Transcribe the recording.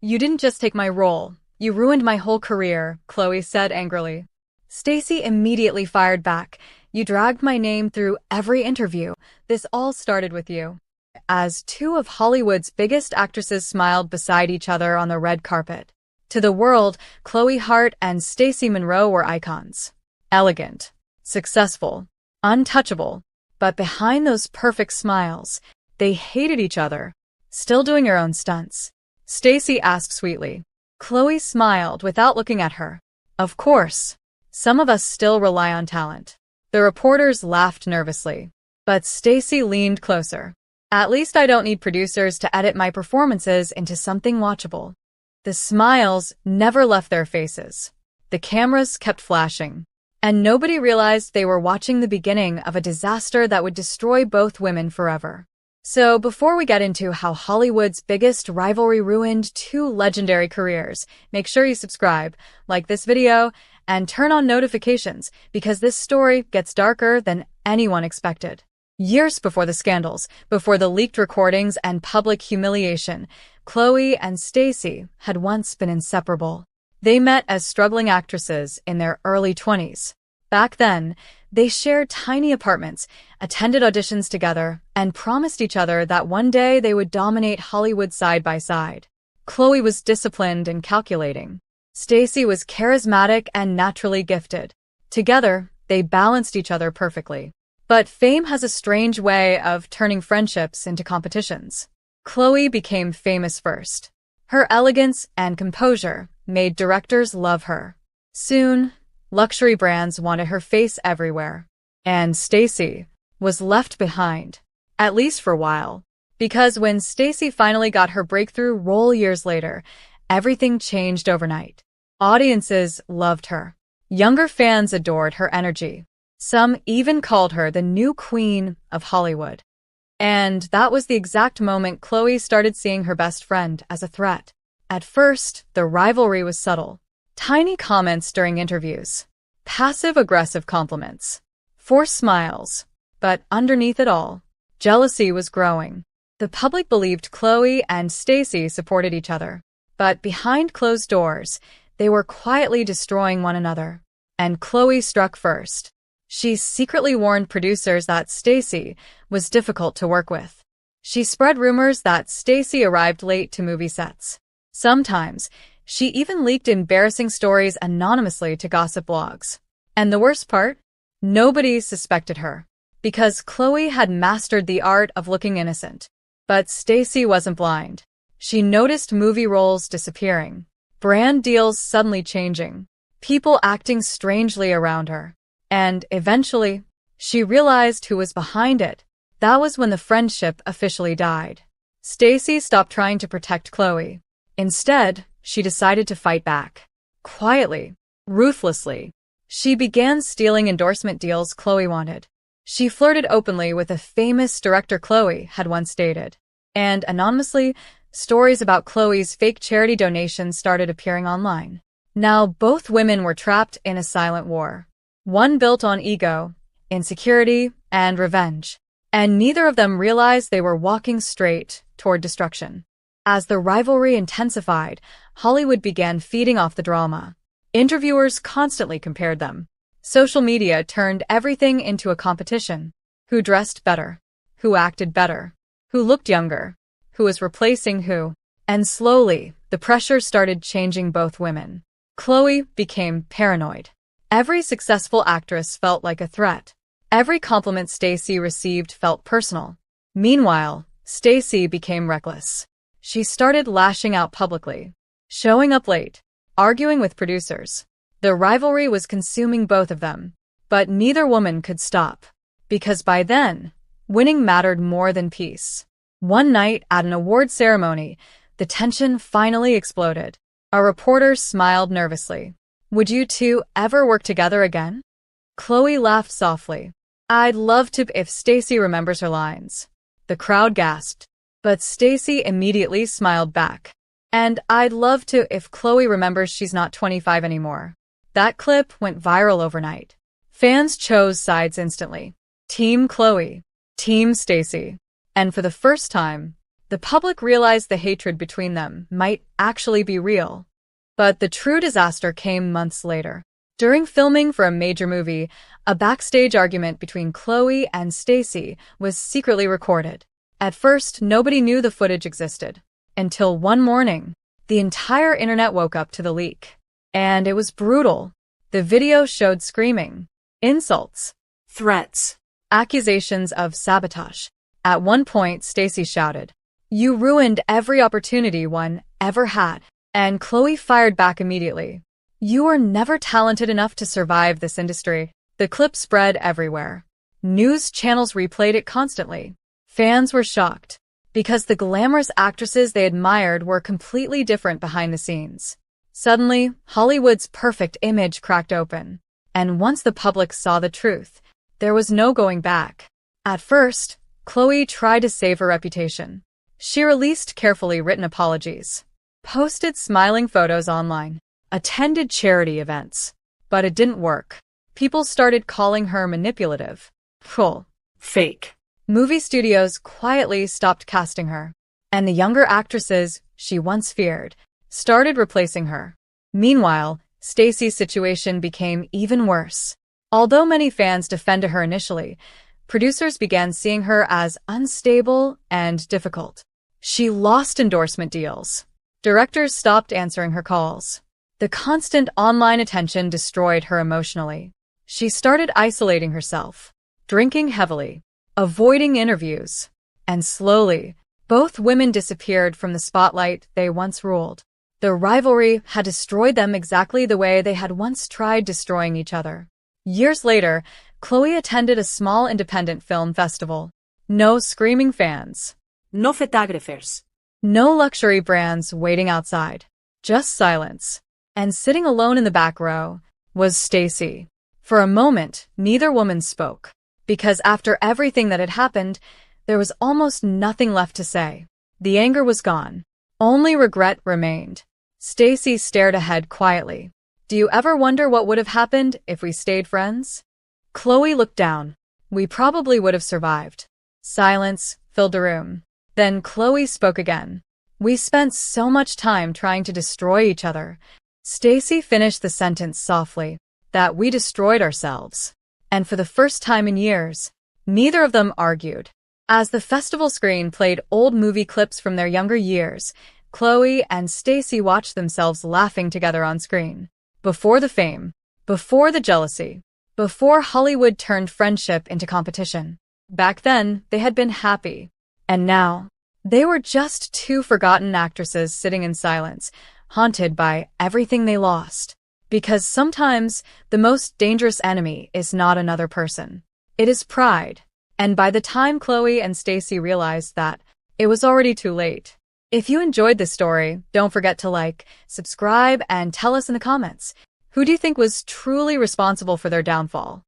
You didn't just take my role. You ruined my whole career, Chloe said angrily. Stacy immediately fired back. You dragged my name through every interview. This all started with you. As two of Hollywood's biggest actresses smiled beside each other on the red carpet. To the world, Hart and Stacy Monroe were icons. Elegant, successful, untouchable. But behind those perfect smiles, they hated each other. Still doing her own stunts? Stacy asked sweetly. Chloe smiled without looking at her. Of course. Some of us still rely on talent. The reporters laughed nervously. But Stacy leaned closer. At least I don't need producers to edit my performances into something watchable. The smiles never left their faces. The cameras kept flashing. And nobody realized they were watching the beginning of a disaster that would destroy both women forever. So before we get into how Hollywood's biggest rivalry ruined two legendary careers, make sure you subscribe, like this video, and turn on notifications because this story gets darker than anyone expected. Years before the scandals, before the leaked recordings and public humiliation, Chloe and Stacy had once been inseparable. They met as struggling actresses in their early 20s. Back then, they shared tiny apartments, attended auditions together, and promised each other that one day they would dominate Hollywood side by side. Chloe was disciplined and calculating. Stacy was charismatic and naturally gifted. Together, they balanced each other perfectly. But fame has a strange way of turning friendships into competitions. Chloe became famous first. Her elegance and composure made directors love her. Soon, luxury brands wanted her face everywhere. And Stacy was left behind, at least for a while. Because when Stacy finally got her breakthrough role years later, everything changed overnight. Audiences loved her. Younger fans adored her energy. Some even called her the new queen of Hollywood. And that was the exact moment Chloe started seeing her best friend as a threat. At first, the rivalry was subtle. Tiny comments during interviews. Passive-aggressive compliments. Forced smiles. But underneath it all, jealousy was growing. The public believed Chloe and Stacy supported each other. But behind closed doors, they were quietly destroying one another. And Chloe struck first. She secretly warned producers that Stacy was difficult to work with. She spread rumors that Stacy arrived late to movie sets. Sometimes, she even leaked embarrassing stories anonymously to gossip blogs. And the worst part? Nobody suspected her. Because Chloe had mastered the art of looking innocent. But Stacy wasn't blind. She noticed movie roles disappearing. Brand deals suddenly changing. People acting strangely around her. And eventually, she realized who was behind it. That was when the friendship officially died. Stacy stopped trying to protect Chloe. Instead, she decided to fight back. Quietly, ruthlessly. She began stealing endorsement deals Chloe wanted. She flirted openly with a famous director Chloe had once dated. And anonymously, stories about Chloe's fake charity donations started appearing online. Now both women were trapped in a silent war. One built on ego, insecurity, and revenge. And neither of them realized they were walking straight toward destruction. As the rivalry intensified, Hollywood began feeding off the drama. Interviewers constantly compared them. Social media turned everything into a competition. Who dressed better? Who acted better? Who looked younger? Who was replacing who? And slowly, the pressure started changing both women. Chloe became paranoid. Every successful actress felt like a threat. Every compliment Stacy received felt personal. Meanwhile, Stacy became reckless. She started lashing out publicly, showing up late, arguing with producers. The rivalry was consuming both of them, but neither woman could stop. Because by then, winning mattered more than peace. One night at an award ceremony, the tension finally exploded. A reporter smiled nervously. Would you two ever work together again? Chloe laughed softly. I'd love to if Stacy remembers her lines. The crowd gasped, but Stacy immediately smiled back. And I'd love to if Chloe remembers she's not 25 anymore. That clip went viral overnight. Fans chose sides instantly. Team Chloe. Team Stacy. And for the first time, The public realized the hatred between them might actually be real. But the true disaster came months later. During filming for a major movie, a backstage argument between Chloe and Stacy was secretly recorded. At first, nobody knew the footage existed. Until one morning, the entire internet woke up to the leak. And it was brutal. The video showed screaming, insults, threats, accusations of sabotage. At one point, Stacy shouted, "You ruined every opportunity one ever had." And Chloe fired back immediately. "You are never talented enough to survive this industry." The clip spread everywhere. News channels replayed it constantly. Fans were shocked because the glamorous actresses they admired were completely different behind the scenes. Suddenly, Hollywood's perfect image cracked open. And once the public saw the truth, there was no going back. At first, Chloe tried to save her reputation. She released carefully written apologies, posted smiling photos online, attended charity events. But it didn't work. People started calling her manipulative, cruel, fake. Movie studios quietly stopped casting her. And the younger actresses she once feared started replacing her. Meanwhile, Stacy's situation became even worse. Although many fans defended her initially, producers began seeing her as unstable and difficult. She lost endorsement deals. Directors stopped answering her calls. The constant online attention destroyed her emotionally. She started isolating herself, drinking heavily, avoiding interviews. And slowly, both women disappeared from the spotlight they once ruled. The rivalry had destroyed them exactly the way they had once tried destroying each other. Years later, Chloe attended a small independent film festival. No screaming fans. No photographers. No luxury brands waiting outside. Just silence. And sitting alone in the back row was Stacy. For a moment, neither woman spoke. Because after everything that had happened, there was almost nothing left to say. The anger was gone. Only regret remained. Stacy stared ahead quietly. "Do you ever wonder what would have happened if we stayed friends?" Chloe looked down. "We probably would have survived." Silence filled the room. Then Chloe spoke again. "We spent so much time trying to destroy each other." Stacy finished the sentence softly. "That we destroyed ourselves." And for the first time in years, neither of them argued. As the festival screen played old movie clips from their younger years, Chloe and Stacy watched themselves laughing together on screen. Before the fame, before the jealousy, before Hollywood turned friendship into competition. Back then, they had been happy. And now, they were just two forgotten actresses sitting in silence, haunted by everything they lost. Because sometimes, the most dangerous enemy is not another person. It is pride. And by the time Chloe and Stacy realized that, it was already too late. If you enjoyed this story, don't forget to like, subscribe, and tell us in the comments, who do you think was truly responsible for their downfall?